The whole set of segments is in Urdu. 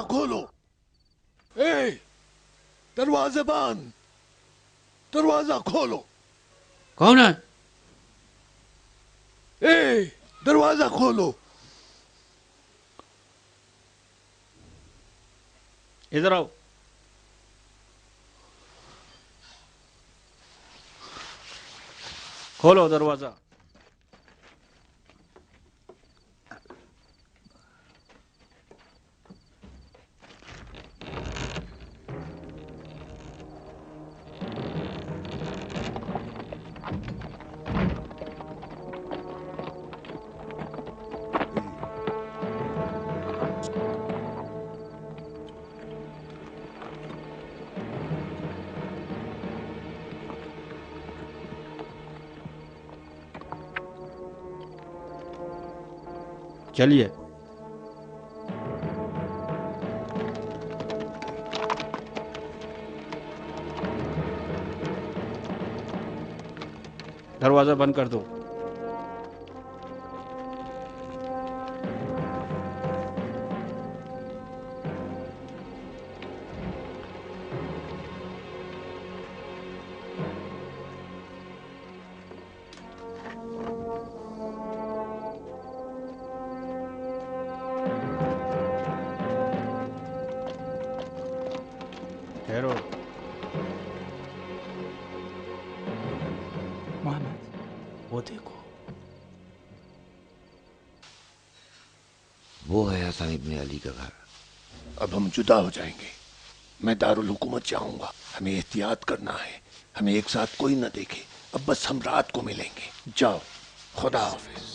کھولو. اے دروازے بند, دروازہ کھولو. کون ہے؟ اے دروازہ کھولو. ادھر آؤ. کھولو دروازہ. چلیے. دروازہ بند کر دو. ٹھہرو. محمد وہ دیکھو. وہ ہے حسن ابن علی کا گھر. اب ہم جدا ہو جائیں گے. میں دارالحکومت جاؤں گا. ہمیں احتیاط کرنا ہے. ہمیں ایک ساتھ کوئی نہ دیکھے. اب بس ہم رات کو ملیں گے. جاؤ. خدا حافظ.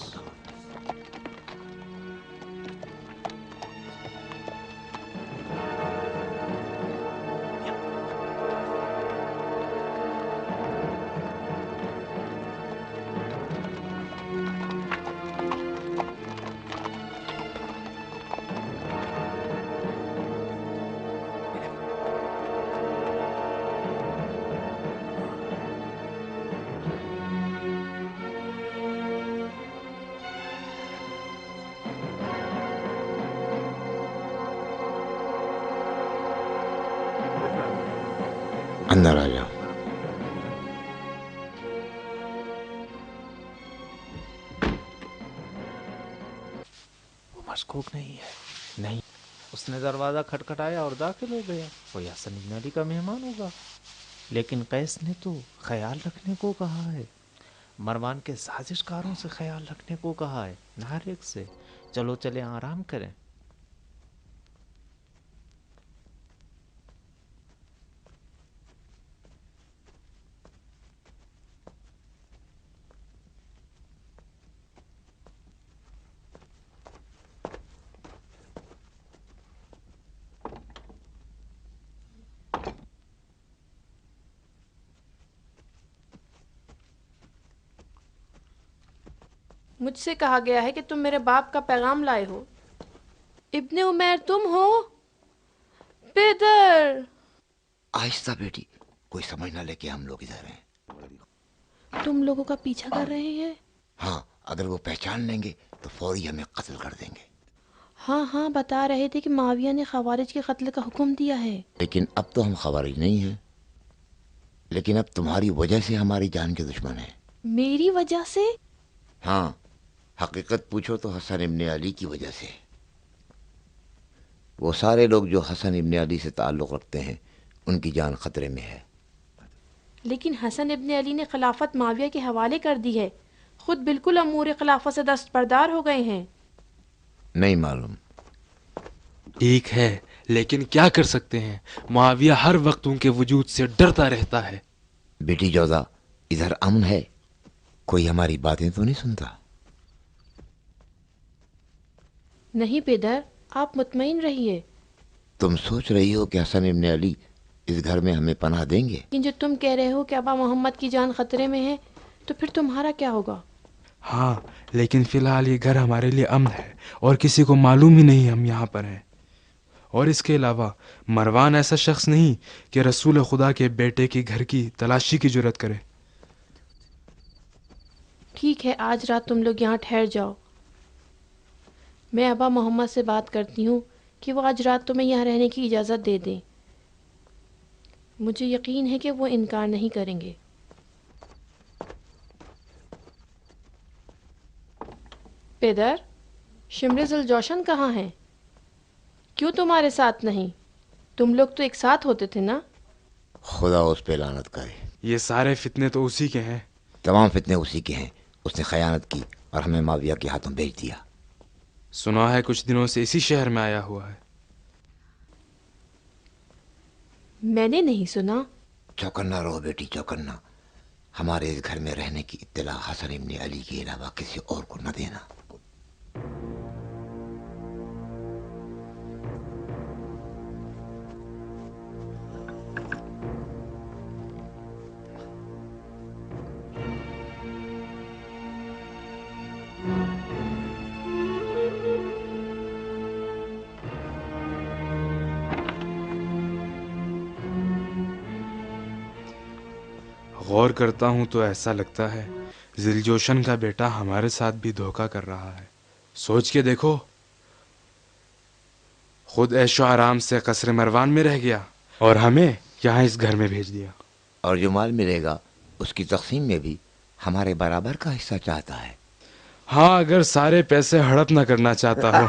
اندر آ جاؤ. وہ مشکوک نہیں ہے. نہیں, اس نے دروازہ کھٹکھٹایا اور داخل ہو گیا. کوئی حسن ابن علی کا مہمان ہوگا. لیکن قیس نے تو خیال رکھنے کو کہا ہے. مروان کے سازش کاروں سے خیال رکھنے کو کہا ہے, نہ ہر ایک سے. چلو چلے آرام کریں. مجھ سے کہا گیا ہے کہ تم میرے باپ کا پیغام لائے ہو. ابن عمیر تم ہو؟ پدر. آہستہ بیٹی, کوئی سمجھ نہ لے کہ ہم لوگ ادھر ہیں. تم لوگوں کا پیچھا کر رہے ہیں؟ ہاں, اگر وہ پہچان لیں گے تو فوری ہمیں قتل کر دیں گے. ہاں ہاں, بتا رہے تھے کہ معاویہ نے خوارج کے قتل کا حکم دیا ہے. لیکن اب تو ہم خوارج نہیں ہیں. لیکن اب تمہاری وجہ سے ہماری جان کے دشمن ہیں. میری وجہ سے؟ ہاں, حقیقت پوچھو تو حسن ابن علی کی وجہ سے. وہ سارے لوگ جو حسن ابن علی سے تعلق رکھتے ہیں, ان کی جان خطرے میں ہے. لیکن حسن ابن علی نے خلافت معاویہ کے حوالے کر دی ہے. خود بالکل امور خلافت سے دستبردار ہو گئے ہیں. نہیں معلوم. ٹھیک ہے, لیکن کیا کر سکتے ہیں؟ معاویہ ہر وقت ان کے وجود سے ڈرتا رہتا ہے. بیٹی جوزا, ادھر امن ہے. کوئی ہماری باتیں تو نہیں سنتا؟ نہیں پدر, آپ مطمئن رہیے. تم سوچ رہی ہو کہ حسن ابن علی اس گھر میں ہمیں پناہ دیں گے؟ لیکن جو تم کہہ رہے ہو کہ ابا محمد کی جان خطرے میں ہے, تو پھر تمہارا کیا ہوگا؟ ہاں, لیکن فی الحال یہ گھر ہمارے لیے امن ہے اور کسی کو معلوم ہی نہیں ہم یہاں پر ہیں. اور اس کے علاوہ مروان ایسا شخص نہیں کہ رسول خدا کے بیٹے کی گھر کی تلاشی کی جرت کرے. ٹھیک ہے, آج رات تم لوگ یہاں ٹھہر جاؤ. میں ابا محمد سے بات کرتی ہوں کہ وہ آج رات تمہیں یہاں رہنے کی اجازت دے دیں۔ مجھے یقین ہے کہ وہ انکار نہیں کریں گے۔ پدر، شمر ذوالجوشن کہاں ہیں؟ کیوں تمہارے ساتھ نہیں؟ تم لوگ تو ایک ساتھ ہوتے تھے نا؟ خدا اس پہ لعنت کرے، یہ سارے فتنے تو اسی کے ہیں۔ تمام فتنے اسی کے ہیں۔ اس نے خیانت کی اور ہمیں معاویہ کے ہاتھوں بیچ دیا۔ سنا ہے کچھ دنوں سے اسی شہر میں آیا ہوا ہے۔ میں نے نہیں سنا۔ چوکنا رہو بیٹی، چوکنا۔ ہمارے اس گھر میں رہنے کی اطلاع حسن ابن علی کے علاوہ کسی اور کو نہ دینا۔ غور کرتا ہوں تو ایسا لگتا ہے ذوالجوشن کا بیٹا ہمارے ساتھ بھی دھوکہ کر رہا ہے۔ سوچ کے دیکھو، خود عیش و آرام سے قصر مروان میں رہ گیا اور ہمیں یہاں اس گھر میں بھیج دیا۔ اور جو مال ملے گا اس کی تقسیم میں بھی ہمارے برابر کا حصہ چاہتا ہے۔ ہاں، اگر سارے پیسے ہڑپ نہ کرنا چاہتا ہو۔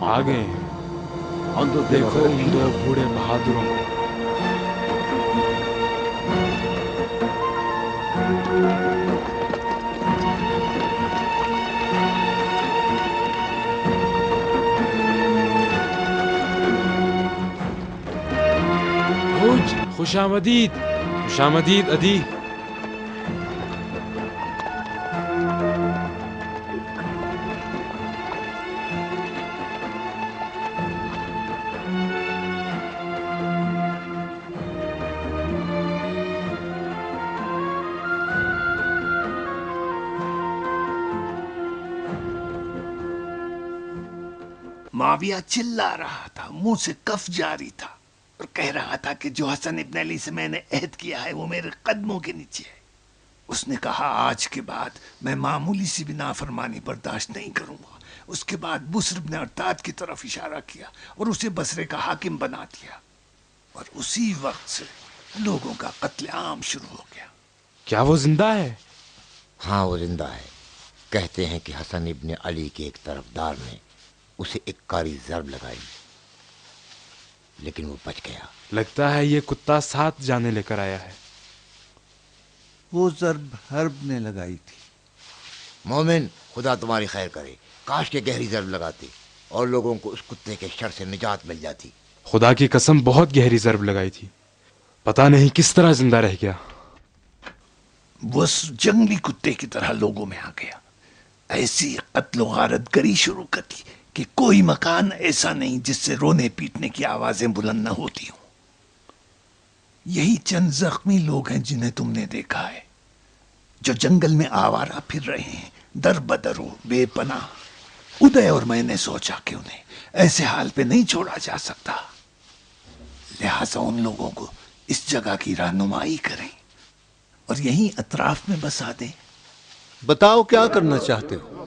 آ گئے ہیں، دیکھو ان دو بوڑھے بہادروں کو۔ خوش آمدید، خوش آمدید ادی۔ معاویہ چلا رہا تھا، منہ سے کف جاری تھا اور کہہ رہا تھا کہ جو حسن ابن علی سے میں نے عہد کیا ہے وہ میرے قدموں کے نیچے ہے۔ اس نے کہا آج کے بعد میں معمولی سی بھی نافرمانی برداشت نہیں کروں گا۔ اس کے بعد بسر بن ارتاد کی طرف اشارہ کیا اور اسے بصرے کا حاکم بنا دیا، اور اسی وقت سے لوگوں کا قتل عام شروع ہو گیا۔ کیا وہ زندہ ہے؟ ہاں وہ زندہ ہے۔ کہتے ہیں کہ حسن ابن علی کے ایک طرفدار نے اسے ایک کاری ضرب لگائی لیکن وہ بچ گیا۔ لگتا ہے یہ کتا 7 جانے لے کر آیا ہے۔ وہ ضرب حرب نے لگائی تھی۔ مومن، خدا تمہاری خیر کرے، کاش کے گہری ضرب لگاتے اور لوگوں کو اس کتے کے شر سے نجات مل جاتی۔ خدا کی قسم بہت گہری ضرب لگائی تھی، پتہ نہیں کس طرح زندہ رہ گیا۔ وہ جنگلی کتے کی طرح لوگوں میں آ گیا، ایسی قتل و غارت گری شروع کر دی کہ کوئی مکان ایسا نہیں جس سے رونے پیٹنے کی آوازیں بلند نہ ہوتی ہوں۔ یہی چند زخمی لوگ ہیں جنہیں تم نے دیکھا ہے، جو جنگل میں آوارہ پھر رہے ہیں، در بدر و بے پناہ۔ ادے اور میں نے سوچا کہ انہیں ایسے حال پہ نہیں چھوڑا جا سکتا، لہٰذا ان لوگوں کو اس جگہ کی رہنمائی کریں اور یہیں اطراف میں بسا دیں۔ بتاؤ کیا کرنا چاہتے ہو؟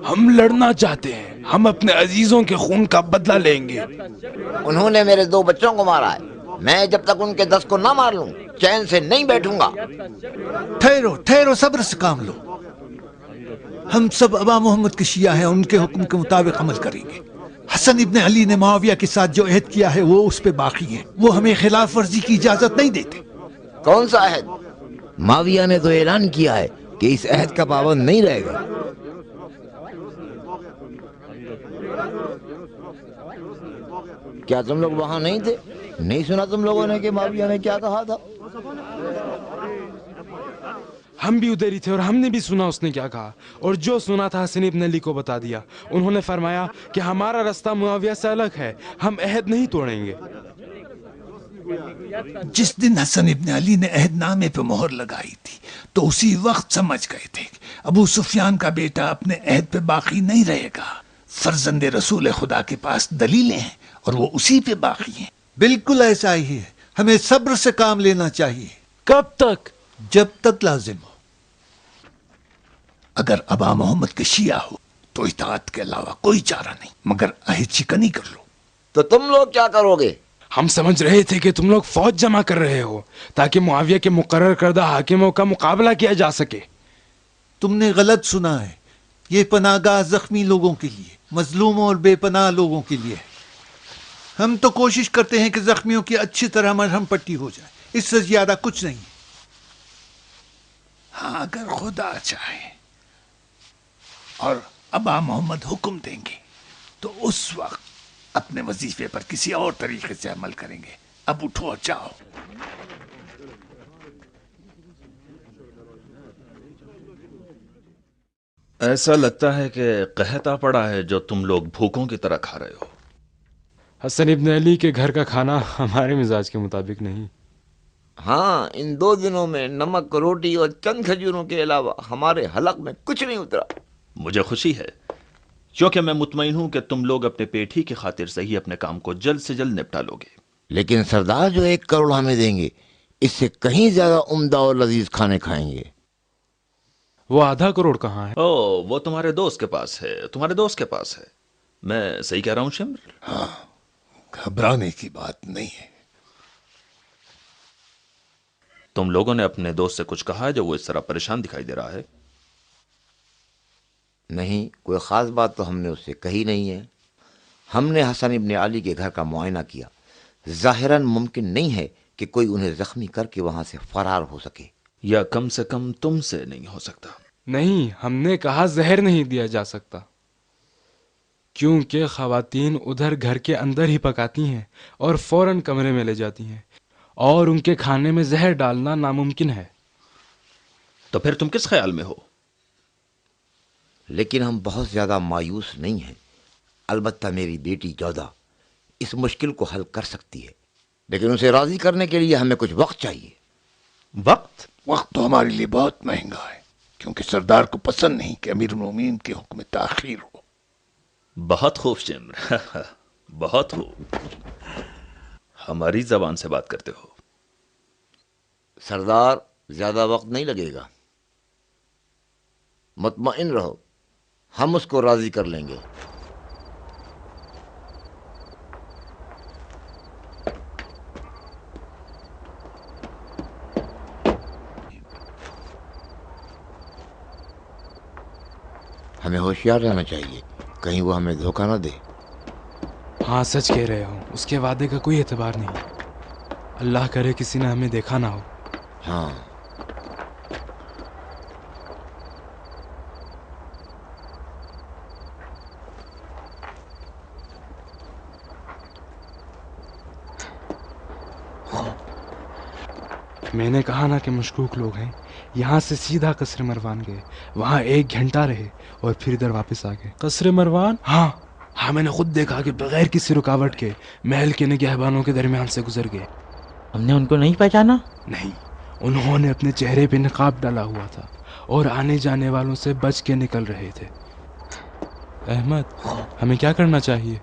ہم لڑنا چاہتے ہیں، ہم اپنے عزیزوں کے خون کا بدلہ لیں گے۔ انہوں نے میرے 2 بچوں کو مارا ہے۔ میں جب تک ان کے دست کو نہ مار لوں چین سے نہیں بیٹھوں گا۔ ٹھہرو ٹھہرو، صبر سے کام لو۔ ہم سب ابا محمد کے شیعہ ہیں، ان کے حکم کے مطابق عمل کریں گے۔ حسن ابن علی نے معاویہ کے ساتھ جو عہد کیا ہے وہ اس پہ باقی ہے، وہ ہمیں خلاف ورزی کی اجازت نہیں دیتے۔ کون سا عہد؟ معاویہ نے تو اعلان کیا ہے کہ اس عہد کا پابند نہیں رہے گا۔ کیا تم لوگ وہاں نہیں تھے؟ نہیں سنا تم لوگوں نے کہ معاویہ نے کیا کہا تھا؟ ہم بھی ادھر ہی تھے اور ہم نے بھی سنا اس نے کیا کہا، اور جو سنا تھا حسن ابن علی کو بتا دیا۔ انہوں نے فرمایا کہ ہمارا رستہ معاویہ سے الگ ہے، ہم عہد نہیں توڑیں گے۔ جس دن حسن ابن علی نے عہد نامے پہ مہر لگائی تھی تو اسی وقت سمجھ گئے تھے کہ ابو سفیان کا بیٹا اپنے عہد پہ باقی نہیں رہے گا۔ فرزند رسول خدا کے پاس دلیلیں ہیں اور وہ اسی پہ باقی ہیں۔ بالکل ایسا ہی ہے، ہمیں صبر سے کام لینا چاہیے کب تک؟ جب تک لازم ہو۔ اگر ابا محمد کے شیعہ ہو تو اطاعت کے علاوہ کوئی چارہ نہیں، مگر عہد شکنی کر لو۔ تو تم لوگ کیا کرو گے؟ ہم سمجھ رہے تھے کہ تم لوگ فوج جمع کر رہے ہو تاکہ معاویہ کے مقرر کردہ حاکموں کا مقابلہ کیا جا سکے۔ تم نے غلط سنا ہے، یہ پناہ گاہ زخمی لوگوں کے لیے، مظلوموں اور بے پناہ لوگوں کے لیے ہے۔ ہم تو کوشش کرتے ہیں کہ زخمیوں کی اچھی طرح مرہم پٹی ہو جائے، اس سے زیادہ کچھ نہیں۔ ہاں اگر خدا چاہے اور ابا محمد حکم دیں گے تو اس وقت اپنے وظیفے پر کسی اور طریقے سے عمل کریں گے۔ اب اٹھو اور جاؤ۔ ایسا لگتا ہے کہ قحط آ پڑا ہے جو تم لوگ بھوکوں کی طرح کھا رہے ہو۔ حسن ابن علی کے گھر کا کھانا ہمارے مزاج کے مطابق نہیں۔ ہاں، ان 2 دنوں میں نمک روٹی اور چند کھجوروں کے علاوہ ہمارے حلق میں کچھ نہیں اترا۔ مجھے خوشی ہے کیونکہ میں مطمئن ہوں کہ تم لوگ اپنے پیٹ ہی کی خاطر سے ہی اپنے کام کو جلد سے جلد نپٹا لو گے۔ لیکن سردار جو 1 کروڑ ہمیں دیں گے اس سے کہیں زیادہ عمدہ اور لذیذ کھانے کھائیں گے۔ وہ آدھا کروڑ کہاں ہے؟ او، وہ تمہارے دوست کے پاس ہے، تمہارے دوست کے پاس ہے۔ میں صحیح کہہ رہا ہوں شمر؟ ہاں، گھبرانے کی بات نہیں ہے۔ تم لوگوں نے اپنے دوست سے کچھ کہا ہے جو وہ اس طرح پریشان دکھائی دے رہا ہے؟ نہیں، کوئی خاص بات تو ہم نے اس سے کہی نہیں ہے۔ ہم نے حسن ابن علی کے گھر کا معائنہ کیا، ظاہراً ممکن نہیں ہے کہ کوئی انہیں زخمی کر کے وہاں سے فرار ہو سکے۔ یا کم سے کم تم سے نہیں ہو سکتا۔ نہیں، ہم نے کہا زہر نہیں دیا جا سکتا، کیونکہ خواتین ادھر گھر کے اندر ہی پکاتی ہیں اور فوراً کمرے میں لے جاتی ہیں، اور ان کے کھانے میں زہر ڈالنا ناممکن ہے۔ تو پھر تم کس خیال میں ہو؟ لیکن ہم بہت زیادہ مایوس نہیں ہیں۔ البتہ میری بیٹی جودا اس مشکل کو حل کر سکتی ہے، لیکن اسے راضی کرنے کے لیے ہمیں کچھ وقت چاہیے۔ وقت؟ وقت تو ہمارے لیے بہت مہنگا ہے، کیونکہ سردار کو پسند نہیں کہ امیر المومنین کے حکم میں تاخیر ہو۔ بہت خوب شمر، بہت خوب، ہماری زبان سے بات کرتے ہو۔ سردار، زیادہ وقت نہیں لگے گا، مطمئن رہو، ہم اس کو راضی کر لیں گے۔ ہمیں ہوشیار رہنا چاہیے، کہیں وہ ہمیں دھوکہ نہ دے۔ ہاں، سچ کہہ رہے ہو، اس کے وعدے کا کوئی اعتبار نہیں۔ اللہ کرے کسی نے ہمیں دیکھا نہ ہو۔ ہاں، میں نے کہا نا کہ مشکوک لوگ ہیں۔ یہاں سے سیدھا قصر مروان گئے، وہاں 1 گھنٹہ رہے اور پھر ادھر واپس آ گئے۔ قصر مروان؟ ہاں، میں نے خود دیکھا کہ بغیر کسی رکاوٹ کے محل کے نگہبانوں کے درمیان سے گزر گئے۔ ہم نے ان کو نہیں پہچانا؟ نہیں، انہوں نے اپنے چہرے پہ نقاب ڈالا ہوا تھا اور آنے جانے والوں سے بچ کے نکل رہے تھے۔ احمد، ہمیں کیا کرنا چاہیے؟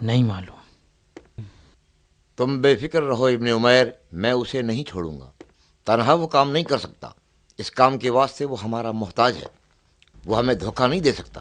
نہیں معلوم۔ تم بے فکر رہو ابن عمیر، میں اسے نہیں چھوڑوں گا۔ تنہا وہ کام نہیں کر سکتا، اس کام کے واسطے وہ ہمارا محتاج ہے، وہ ہمیں دھوکہ نہیں دے سکتا۔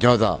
14।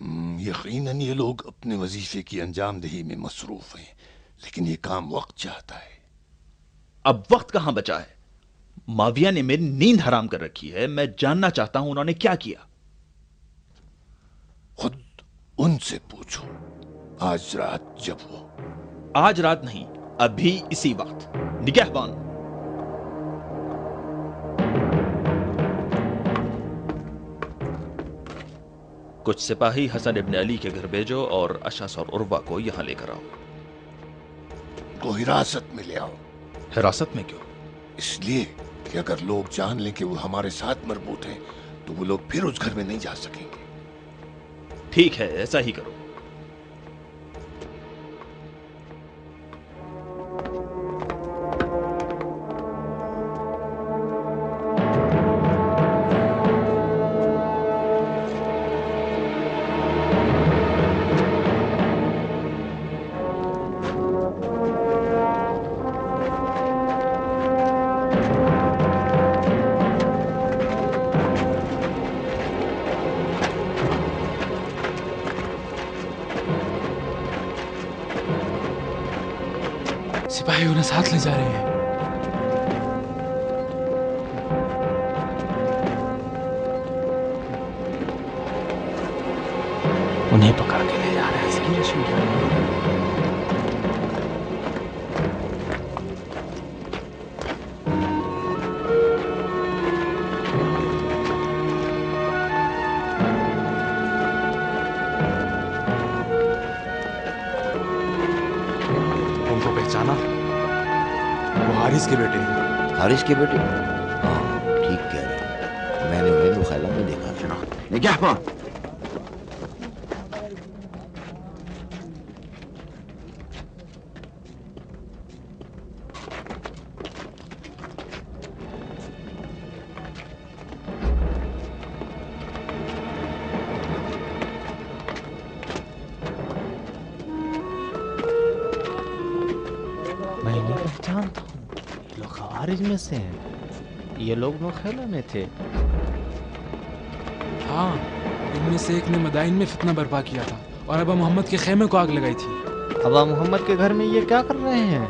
یقیناً یہ لوگ اپنے وظیفے کی انجام دہی میں مصروف ہیں، لیکن یہ کام وقت چاہتا ہے۔ اب وقت کہاں بچا ہے؟ معاویہ نے میری نیند حرام کر رکھی ہے، میں جاننا چاہتا ہوں انہوں نے کیا کیا۔ خود ان سے پوچھو، آج رات جب وہ آج رات نہیں، ابھی اسی وقت۔ نگہبان، کچھ سپاہی حسن ابن علی کے گھر بھیجو اور اشعث اور عروہ کو یہاں لے کر آؤ۔ کو حراست میں لے آؤ۔ حراست میں کیوں؟ اس لیے کہ اگر لوگ جان لیں کہ وہ ہمارے ساتھ مربوط ہیں تو وہ لوگ پھر اس گھر میں نہیں جا سکیں گے۔ ٹھیک ہے، ایسا ہی کرو۔ سپاہی انہیں ساتھ لے جا رہے ہیں۔ انہیں پکڑ کے لے جا رہے ہیں۔ ان کو پہچانا؟ وہ حارث کے بیٹے ہیں۔ حارث کے بیٹے؟ ہاں ٹھیک کہہ رہے ہیں، میں نے انہیں مخیلہ میں دیکھا تھا۔ نگہبان، میں نہیں پہچانتا ہوں، یہ لوگ خوارج میں سے ہیں، یہ لوگ مخیلہ میں تھے۔ ہاں، ان میں سے ایک نے مدائن میں فتنہ برپا کیا تھا اور ابا محمد کے خیمے کو آگ لگائی تھی۔ ابا محمد کے گھر میں یہ کیا کر رہے ہیں؟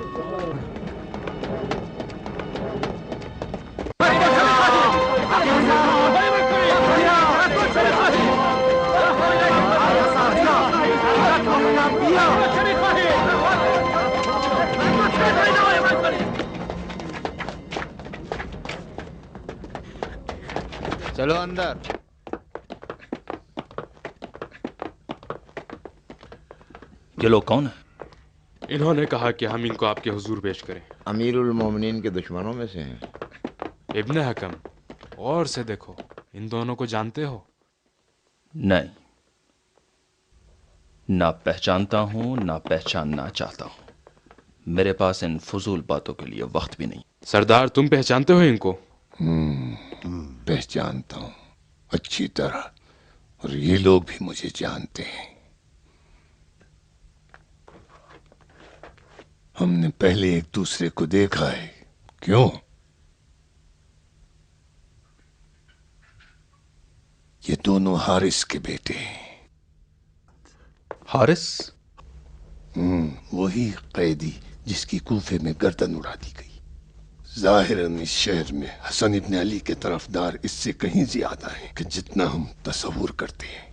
چلو اندر۔ یہ لوگ کون ہیں؟ انہوں نے کہا کہ ہم ان کو آپ کے حضور پیش کریں۔ امیر المومنین کے دشمنوں میں سے ہیں۔ ابن حکم، اور سے دیکھو، ان دونوں کو جانتے ہو؟ نہیں، نہ پہچانتا ہوں نہ پہچاننا چاہتا ہوں۔ میرے پاس ان فضول باتوں کے لیے وقت بھی نہیں۔ سردار، تم پہچانتے ہو ان کو؟ پہچانتا ہوں اچھی طرح، اور یہ لوگ بھی مجھے جانتے ہیں۔ ہم نے پہلے ایک دوسرے کو دیکھا ہے۔ کیوں؟ یہ دونوں حارث کے بیٹے ہیں۔ حارث؟ وہی قیدی جس کی کوفے میں گردن اڑا دی گئی۔ ظاہراً اس شہر میں حسن ابن علی کے طرفدار اس سے کہیں زیادہ ہیں کہ جتنا ہم تصور کرتے ہیں۔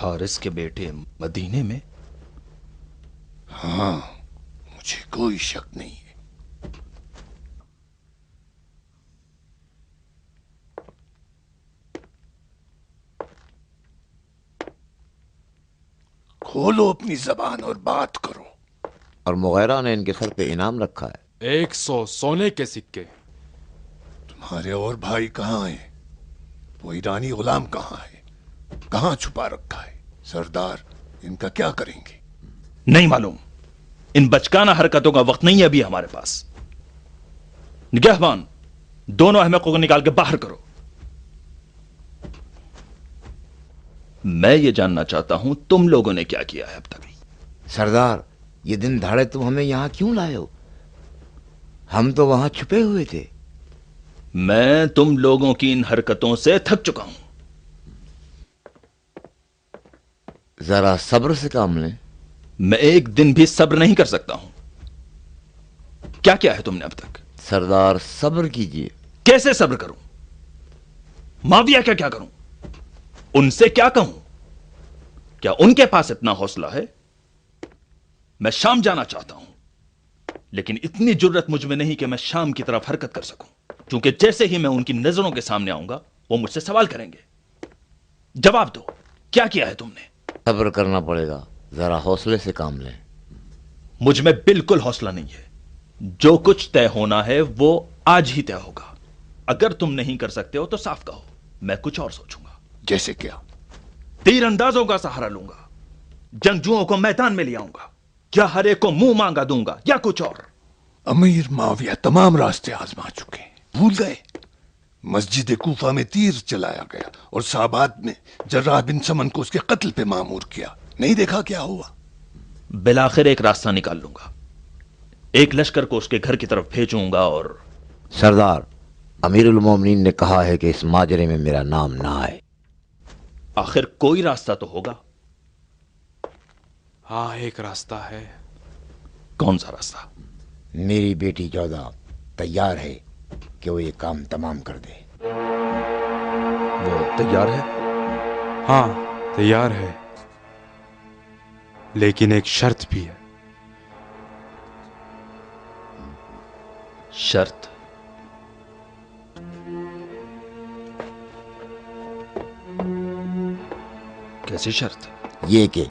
حارث کے بیٹے مدینے میں؟ ہاں، مجھے کوئی شک نہیں ہے۔ کھولو اپنی زبان اور بات کرو۔ اور مغیرہ نے ان کے سر پہ انعام رکھا ہے 100 سونے کے سکے۔ تمہارے اور بھائی کہاں ہیں؟ وہ ایرانی غلام کہاں ہے؟ کہاں چھپا رکھا ہے؟ سردار، ان کا کیا کریں گے؟ نہیں معلوم، ان بچکانہ حرکتوں کا وقت نہیں ہے ابھی ہمارے پاس۔ نگہبان، دونوں احمقوں کو نکال کے باہر کرو۔ میں یہ جاننا چاہتا ہوں تم لوگوں نے کیا کیا ہے اب تک۔ سردار، یہ دن دھاڑے تم ہمیں یہاں کیوں لائے ہو؟ ہم تو وہاں چھپے ہوئے تھے۔ میں تم لوگوں کی ان حرکتوں سے تھک چکا ہوں۔ ذرا صبر سے کام لیں. میں ایک دن بھی صبر نہیں کر سکتا ہوں. کیا کیا ہے تم نے اب تک؟ سردار صبر کیجیے. کیسے صبر کروں؟ معاویہ کا کیا کروں؟ ان سے کیا کہوں؟ کیا ان کے پاس اتنا حوصلہ ہے؟ میں شام جانا چاہتا ہوں، لیکن اتنی جرت مجھ میں نہیں کہ میں شام کی طرف حرکت کر سکوں، کیونکہ جیسے ہی میں ان کی نظروں کے سامنے آؤں گا وہ مجھ سے سوال کریں گے. جواب دو، کیا کیا ہے تم نے؟ صبر کرنا پڑے گا، ذرا حوصلے سے کام لیں. مجھ میں بالکل حوصلہ نہیں ہے. جو کچھ طے ہونا ہے وہ آج ہی طے ہوگا. اگر تم نہیں کر سکتے ہو تو صاف کہو، میں کچھ اور سوچوں گا. جیسے کیا؟ تیر اندازوں کا سہارا لوں گا، جنگجوؤں کو میدان میں لے آؤں گا، یا ہر ایک کو منہ مانگا دوں گا، یا کچھ اور. امیر معاویہ تمام راستے آزما چکے ہیں، بھول گئے؟ مسجد کوفہ میں تیر چلایا گیا اور صحابات میں جراح بن سمن کو اس کے قتل پہ مامور کیا. نہیں دیکھا کیا ہوا؟ بالآخر ایک راستہ نکال لوں گا. ایک لشکر کو اس کے گھر کی طرف بھیجوں گا اور... سردار، امیر المومنین نے کہا ہے کہ اس ماجرے میں میرا نام نہ آئے. آخر کوئی راستہ تو ہوگا. ہاں ایک راستہ ہے. کون سا راستہ؟ میری بیٹی جودہ تیار ہے کہ وہ یہ کام تمام کر دے. وہ تیار ہے؟ ہاں تیار ہے، لیکن ایک شرط بھی ہے. شرط؟ کیسی شرط؟ یہ کہ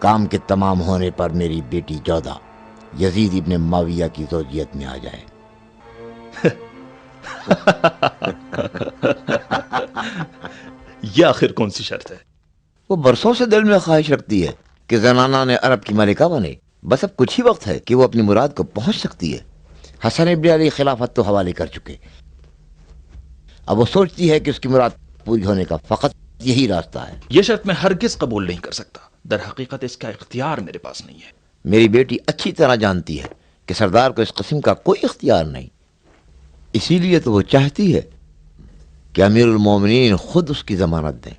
کام کے تمام ہونے پر میری بیٹی جودہ یزید ابن معاویہ کی زوجیت میں آ جائے. یہ آخر کون سی شرط ہے؟ وہ برسوں سے دل میں خواہش رکھتی ہے کہ زنانہ نے عرب کی ملکہ بنے. بس اب کچھ ہی وقت ہے کہ وہ اپنی مراد کو پہنچ سکتی ہے. حسن ابن علی خلافت تو حوالے کر چکے، اب وہ سوچتی ہے کہ اس کی مراد پوری ہونے کا فقط یہی راستہ ہے. یہ شرط میں ہرگز قبول نہیں کر سکتا. در حقیقت اس کا اختیار میرے پاس نہیں ہے. میری بیٹی اچھی طرح جانتی ہے کہ سردار کو اس قسم کا کوئی اختیار نہیں. اسی لیے تو وہ چاہتی ہے کہ امیر المومنین خود اس کی ضمانت دیں.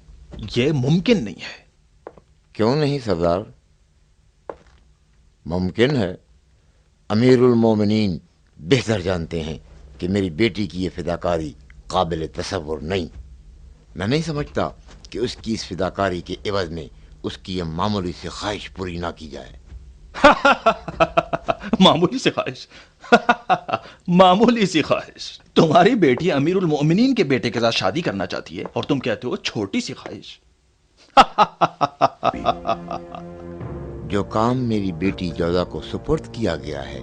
یہ ممکن نہیں ہے. کیوں نہیں سردار؟ ممکن ہے. امیر المومنین بہتر جانتے ہیں کہ میری بیٹی کی یہ فداکاری قابل تصور نہیں. میں نہیں سمجھتا کہ اس کی اس فداکاری کے عوض میں اس کی یہ معمولی سی خواہش پوری نہ کی جائے. معمولی سی خواہش؟ معمولی سی خواہش؟ تمہاری بیٹی امیر المؤمنین کے بیٹے کے ساتھ شادی کرنا چاہتی ہے اور تم کہتے ہو چھوٹی سی خواہش؟ جو کام میری بیٹی جودہ کو سپرد کیا گیا ہے،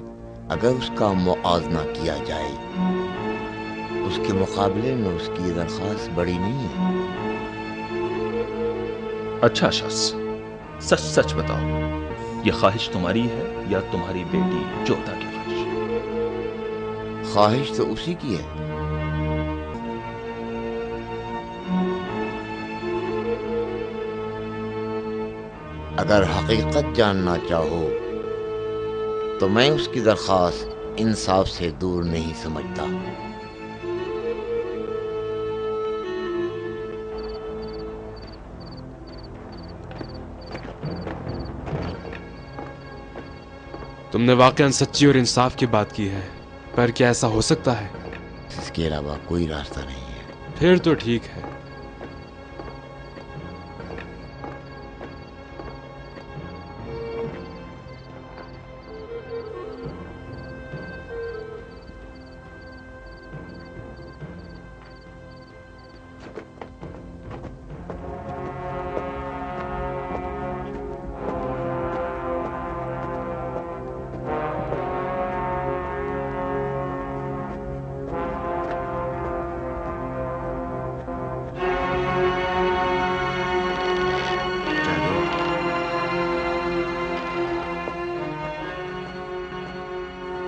اگر اس کا موازنہ کیا جائے، اس کے مقابلے میں اس کی درخواست بڑی نہیں ہے. اچھا شخص، سچ سچ بتاؤ، یہ خواہش تمہاری ہے یا تمہاری بیٹی جودہ کی خواہش؟ خواہش تو اسی کی ہے. اگر حقیقت جاننا چاہو تو میں اس کی درخواست انصاف سے دور نہیں سمجھتا. تم نے واقعاً سچی اور انصاف کی بات کی ہے، پر کیا ایسا ہو سکتا ہے؟ اس کے علاوہ کوئی راستہ نہیں ہے. پھر تو ٹھیک ہے.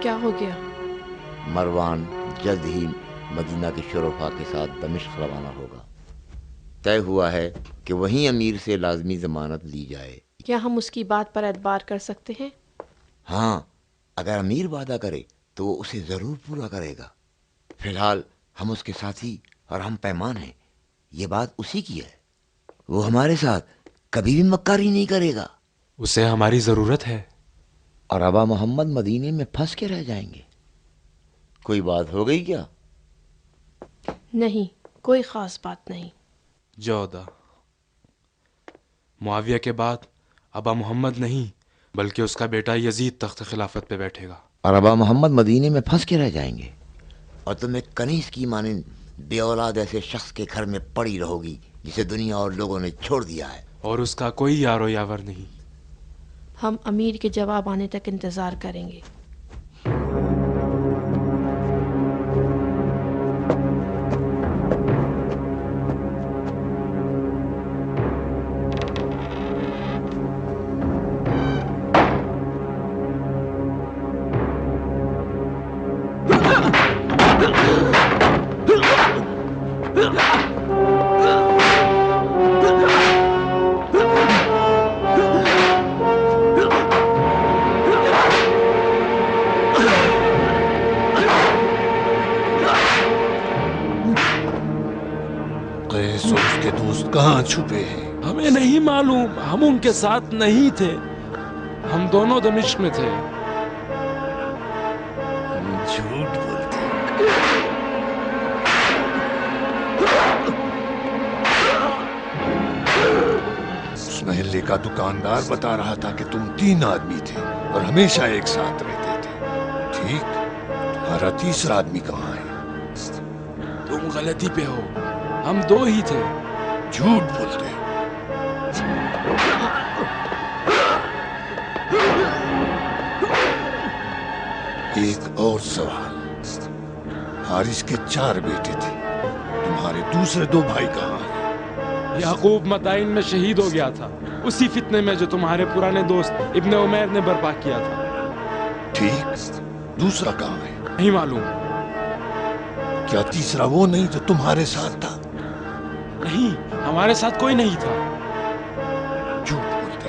کیا ہو گیا؟ مروان جلد ہی مدینہ کے شرفا کے ساتھ دمشق روانہ ہوگا. طے ہوا ہے کہ وہیں امیر سے لازمی ضمانت لی جائے. کیا ہم اس کی بات پر اعتبار کر سکتے ہیں؟ ہاں، اگر امیر وعدہ کرے تو وہ اسے ضرور پورا کرے گا. فی الحال ہم اس کے ساتھی اور ہم پیمان ہیں. یہ بات اسی کی ہے. وہ ہمارے ساتھ کبھی بھی مکاری نہیں کرے گا. اسے ہماری ضرورت ہے. اور ابا محمد مدینے میں پھنس کے رہ جائیں گے. کوئی بات ہو گئی کیا؟ نہیں، کوئی خاص بات نہیں. جودہ، معاویہ کے بعد ابا محمد نہیں بلکہ اس کا بیٹا یزید تخت خلافت پہ بیٹھے گا. اور ابا محمد مدینے میں پھنس کے رہ جائیں گے اور تم ایک کنیز کی مانند بے اولاد ایسے شخص کے گھر میں پڑی رہو گی جسے دنیا اور لوگوں نے چھوڑ دیا ہے. اور اس کا کوئی یار و یاور نہیں. ہم امیر کے جواب آنے تک انتظار کریں گے. قیس اور اس کے دوست کہاں چھپے ہیں؟ ہمیں نہیں معلوم، ہم ان کے ساتھ نہیں تھے. ہم دونوں دمشق میں تھے. جھوٹ بولتے. اس محلے کا دکاندار بتا رہا تھا کہ تم 3 آدمی تھے اور ہمیشہ ایک ساتھ رہتے تھے. ٹھیک، تمہارا تیسرا آدمی کہاں ہے؟ تم غلطی پہ ہو، ہم 2 ہی تھے. جھوٹ بولتے. ایک اور سوال، حارث کے 4 بیٹے تھے، تمہارے دوسرے 2 بھائی کہاں ہیں؟ یعقوب مدائن میں شہید ہو گیا تھا، اسی فتنے میں جو تمہارے پرانے دوست ابن عمیر نے برپا کیا تھا. ٹھیک، دوسرا کہاں ہے؟ نہیں معلوم. کیا تیسرا وہ نہیں جو تمہارے ساتھ تھا؟ نہیں، ہمارے ساتھ کوئی نہیں تھا. جھوٹ بولتے.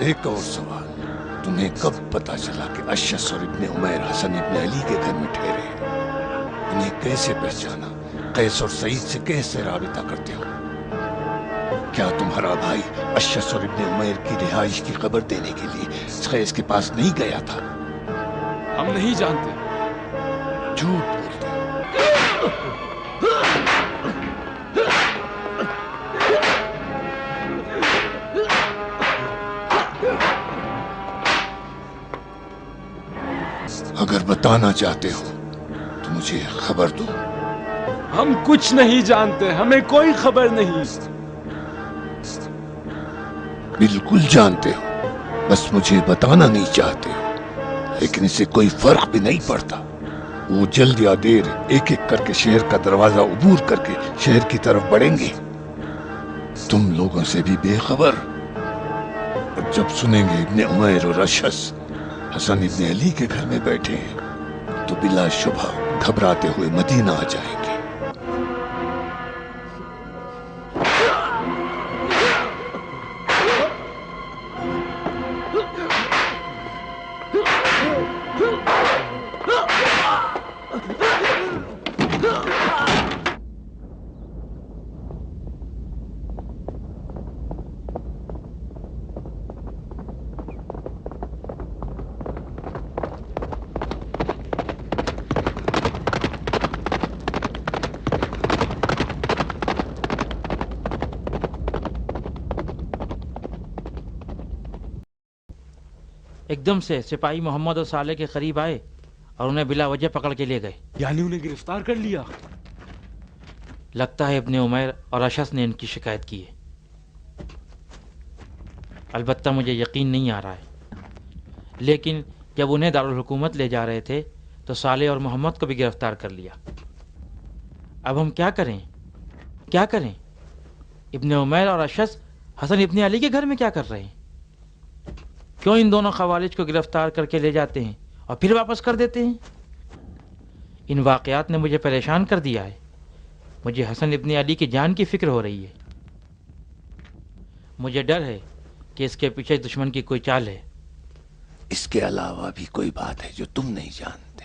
ایک اور سوال، تمہیں کب پتا چلا کہ اشعث اور ابن عمیر حسن ابن علی کے گھر میں ٹھہرے ہیں؟ انہیں کیسے پہچانا؟ قیس اور سعید سے کیسے رابطہ کرتے ہو؟ کیا تمہارا بھائی اشعث اور ابن عمیر کی رہائش کی خبر دینے کے لیے قیس کے پاس نہیں گیا تھا؟ ہم نہیں جانتے. جھوٹ بولتے. اگر بتانا چاہتے ہو تو مجھے خبر دو. ہم کچھ نہیں جانتے، ہمیں کوئی خبر نہیں. بالکل جانتے ہو، بس مجھے بتانا نہیں چاہتے ہو. لیکن اس سے کوئی فرق بھی نہیں پڑتا. وہ جلد یا دیر ایک ایک کر کے شہر کا دروازہ عبور کر کے شہر کی طرف بڑھیں گے. تم لوگوں سے بھی بے خبر. اور جب سنیں گے ابن عمیر اور اشعث حسن ابن علی کے گھر میں بیٹھے ہیں تو بلا شبہ گھبراتے ہوئے مدینہ آ جائیں گے. ایک دم سے سپاہی محمد اور صالح کے قریب آئے اور انہیں بلا وجہ پکڑ کے لے گئے. یعنی انہیں گرفتار کر لیا؟ لگتا ہے ابن عمیر اور اشعث نے ان کی شکایت کی ہے. البتہ مجھے یقین نہیں آ رہا ہے. لیکن جب انہیں دارالحکومت لے جا رہے تھے تو صالح اور محمد کو بھی گرفتار کر لیا. اب ہم کیا کریں؟ کیا کریں؟ ابن عمیر اور اشعث حسن ابن علی کے گھر میں کیا کر رہے ہیں؟ کیوں ان دونوں خوالج کو گرفتار کر کے لے جاتے ہیں اور پھر واپس کر دیتے ہیں؟ ان واقعات نے مجھے پریشان کر دیا ہے. مجھے حسن ابن علی کی جان کی فکر ہو رہی ہے. مجھے ڈر ہے کہ اس کے پیچھے دشمن کی کوئی چال ہے. اس کے علاوہ بھی کوئی بات ہے جو تم نہیں جانتے.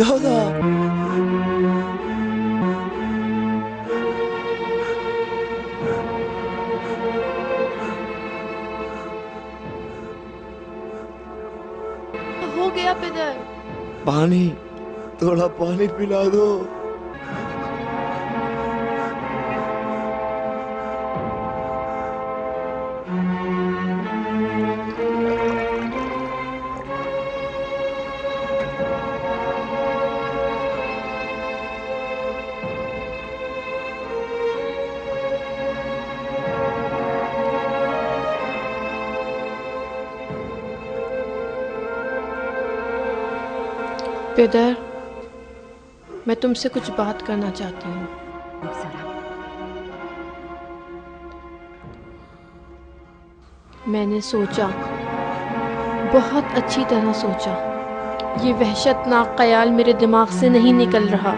جودا ہو گیا پدر؟ پانی، تھوڑا پانی پلا دو. پدر، میں تم سے کچھ بات کرنا چاہتی ہوں. میں نے سوچا، بہت اچھی طرح سوچا. یہ وحشتناک خیال میرے دماغ سے نہیں نکل رہا.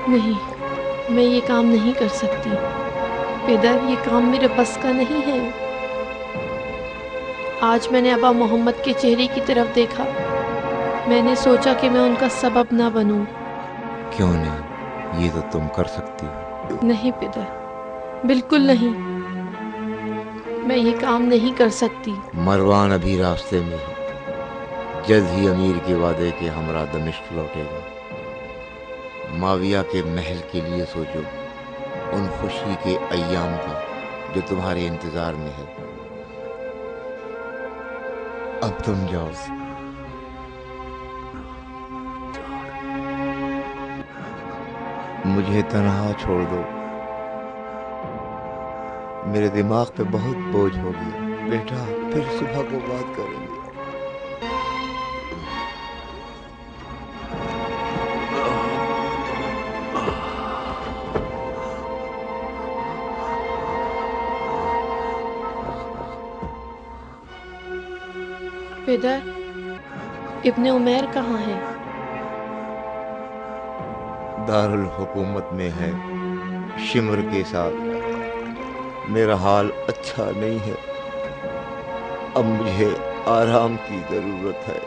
نہیں، میں یہ کام نہیں کر سکتی. پدر، یہ کام میرے بس کا نہیں ہے. آج میں نے ابا محمد کے چہرے کی طرف دیکھا. میں نے سوچا کہ میں ان کا سبب نہ بنوں. کیوں نہیں؟ یہ تو تم کر سکتی ہو. نہیں پدر، بالکل نہیں. میں یہ کام نہیں کر سکتی. مروان ابھی راستے میں ہے. جلد ہی امیر کے وعدے کے ہمراہ دمشق لوٹے گا. معاویہ کے محل کے لیے سوچو، ان خوشی کے ایام کا جو تمہارے انتظار میں ہے. اب تم جاؤ. مجھے تنہا چھوڑ دو. میرے دماغ پہ بہت بوجھ ہو گیا. بیٹا، پھر صبح کو بات کریں گے. پدر، ابن عمیر کہاں ہے؟ دارالحکومت میں ہے، شمر کے ساتھ. میرا حال اچھا نہیں ہے. اب مجھے آرام کی ضرورت ہے.